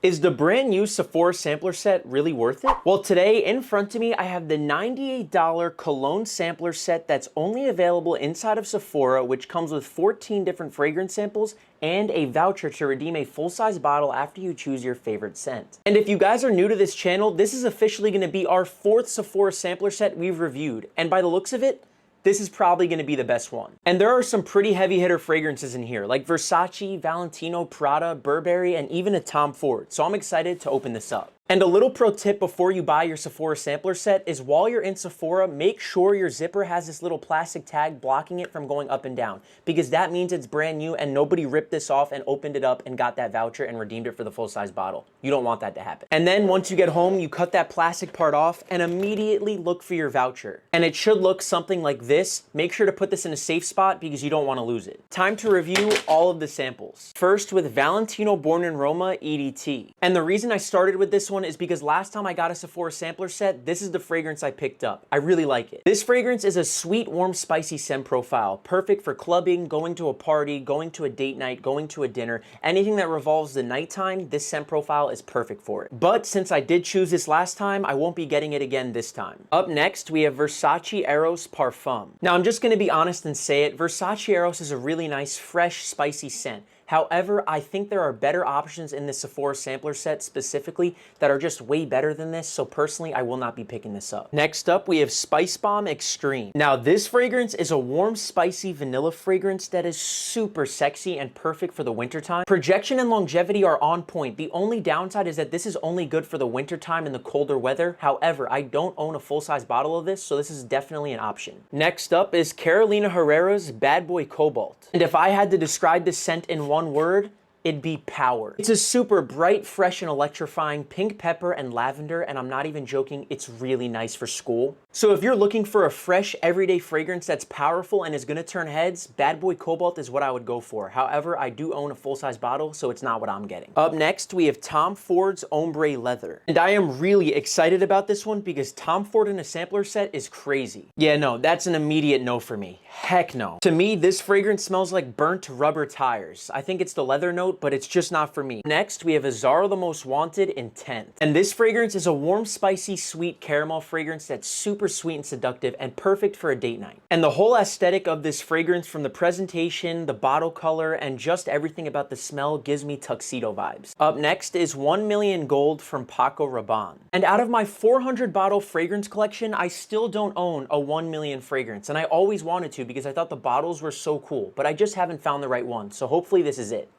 Is the brand new Sephora sampler set really worth it? Well, today in front of me, I have the $98 cologne sampler set that's only available inside of Sephora, which comes with 14 different fragrance samples and a voucher to redeem a full-size bottle after you choose your favorite scent. And if you guys are new to this channel, this is officially gonna be our 4th Sephora sampler set we've reviewed. And by the looks of it, this is probably gonna be the best one. And there are some pretty heavy hitter fragrances in here, like Versace, Valentino, Prada, Burberry, and even a Tom Ford. So I'm excited to open this up. And a little pro tip before you buy your Sephora sampler set is while you're in Sephora, make sure your zipper has this little plastic tag blocking it from going up and down, because that means it's brand new and nobody ripped this off and opened it up and got that voucher and redeemed it for the full-size bottle. You don't want that to happen. And then once you get home, you cut that plastic part off and immediately look for your voucher. And it should look something like this. Make sure to put this in a safe spot because you don't want to lose it. Time to review all of the samples. First with Valentino Born in Roma EDT. And the reason I started with this one is because last time I got a Sephora sampler set, this is the fragrance I picked up. I really like it. This fragrance is a sweet, warm, spicy scent profile, perfect for clubbing, going to a party, going to a date night, going to a dinner, anything that revolves the nighttime, this scent profile is perfect for it. But since I did choose this last time, I won't be getting it again this time. Up next, we have Versace Eros Parfum. Now, I'm just gonna be honest and say it, Versace Eros is a really nice, fresh, spicy scent. However, I think there are better options in the Sephora sampler set specifically that are just way better than this, so personally, I will not be picking this up. Next up, we have Spice Bomb Extreme. Now, this fragrance is a warm, spicy vanilla fragrance that is super sexy and perfect for the wintertime. Projection and longevity are on point. The only downside is that this is only good for the wintertime and the colder weather. However, I don't own a full-size bottle of this, so this is definitely an option. Next up is Carolina Herrera's Bad Boy Cobalt. And if I had to describe this scent in one word, it'd be power. It's a super bright, fresh, and electrifying pink pepper and lavender, and I'm not even joking, it's really nice for school. So if you're looking for a fresh, everyday fragrance that's powerful and is gonna turn heads, Bad Boy Cobalt is what I would go for. However, I do own a full-size bottle, so it's not what I'm getting. Up next, we have Tom Ford's Ombre Leather. And I am really excited about this one because Tom Ford in a sampler set is crazy. Yeah, no, that's an immediate no for me. Heck no. To me, this fragrance smells like burnt rubber tires. I think it's the leather note, but it's just not for me. Next, we have Zara the Most Wanted Intense. And this fragrance is a warm, spicy, sweet caramel fragrance that's super sweet and seductive and perfect for a date night. And the whole aesthetic of this fragrance, from the presentation, the bottle color, and just everything about the smell gives me tuxedo vibes. Up next is 1 Million Gold from Paco Rabanne. And out of my 400 bottle fragrance collection, I still don't own a 1 million fragrance. And I always wanted to because I thought the bottles were so cool, but I just haven't found the right one. So hopefully this is it.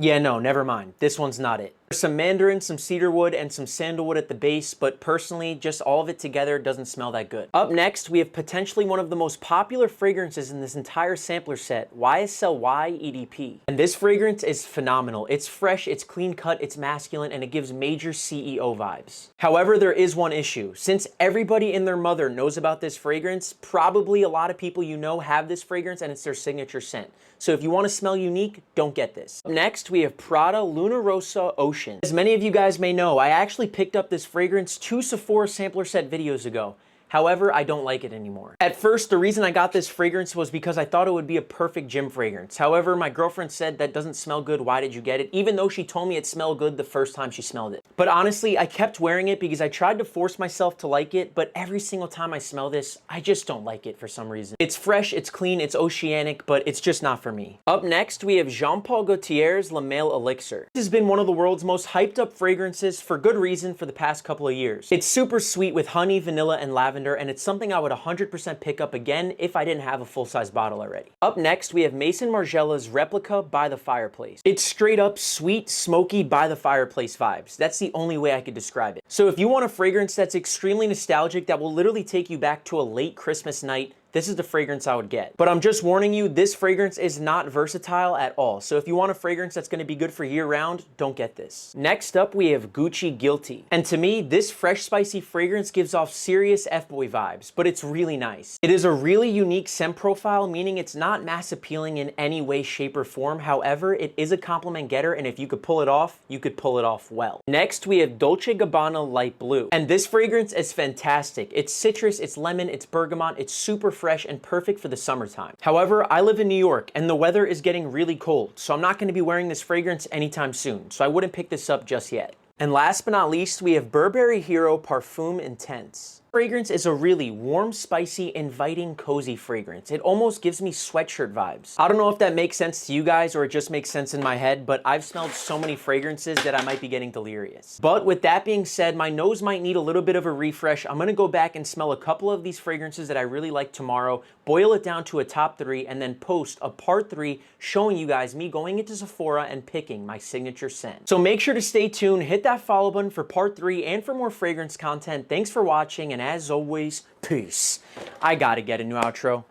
Yeah, no, never mind. This one's not it. There's some mandarin, some cedarwood, and some sandalwood at the base, but personally, just all of it together doesn't smell that good. Up next, we have potentially one of the most popular fragrances in this entire sampler set, YSL Y EDP. And this fragrance is phenomenal. It's fresh, it's clean cut, it's masculine, and it gives major CEO vibes. However, there is one issue. Since everybody and their mother knows about this fragrance, probably a lot of people you know have this fragrance and it's their signature scent. So if you want to smell unique, don't get this. Up next, we have Prada Luna Rossa Ocean. As many of you guys may know, I actually picked up this fragrance 2 Sephora sampler set videos ago. However, I don't like it anymore. At first, the reason I got this fragrance was because I thought it would be a perfect gym fragrance. However, my girlfriend said that doesn't smell good, why did you get it? Even though she told me it smelled good the first time she smelled it. But honestly, I kept wearing it because I tried to force myself to like it, but every single time I smell this, I just don't like it for some reason. It's fresh, it's clean, it's oceanic, but it's just not for me. Up next, we have Jean Paul Gaultier's La Male Elixir. This has been one of the world's most hyped up fragrances for good reason for the past couple of years. It's super sweet with honey, vanilla, and lavender, and it's something I would 100% pick up again if I didn't have a full-size bottle already. Up next, we have Maison Margiela's Replica By the Fireplace. It's straight up sweet, smoky, by the fireplace vibes. That's the only way I could describe it. So if you want a fragrance that's extremely nostalgic that will literally take you back to a late Christmas night, this is the fragrance I would get. But I'm just warning you, this fragrance is not versatile at all. So if you want a fragrance that's gonna be good for year round, don't get this. Next up, we have Gucci Guilty. And to me, this fresh, spicy fragrance gives off serious F-boy vibes, but it's really nice. It is a really unique scent profile, meaning it's not mass appealing in any way, shape, or form. However, it is a compliment getter, and if you could pull it off, you could pull it off well. Next, we have Dolce & Gabbana Light Blue. And this fragrance is fantastic. It's citrus, it's lemon, it's bergamot, it's super fresh and perfect for the summertime. However, I live in New York and the weather is getting really cold, so I'm not going to be wearing this fragrance anytime soon, so I wouldn't pick this up just yet. And last but not least, we have Burberry Hero Parfum Intense. Fragrance is a really warm, spicy, inviting, cozy fragrance. It almost gives me sweatshirt vibes. I don't know if that makes sense to you guys or it just makes sense in my head, but I've smelled so many fragrances that I might be getting delirious. But with that being said, my nose might need a little bit of a refresh. I'm gonna go back and smell a couple of these fragrances that I really like tomorrow, boil it down to a top 3, and then post a part 3 showing you guys me going into Sephora and picking my signature scent. So make sure to stay tuned, hit that follow button for part 3 and for more fragrance content. Thanks for watching, and as always, peace. I gotta get a new outro.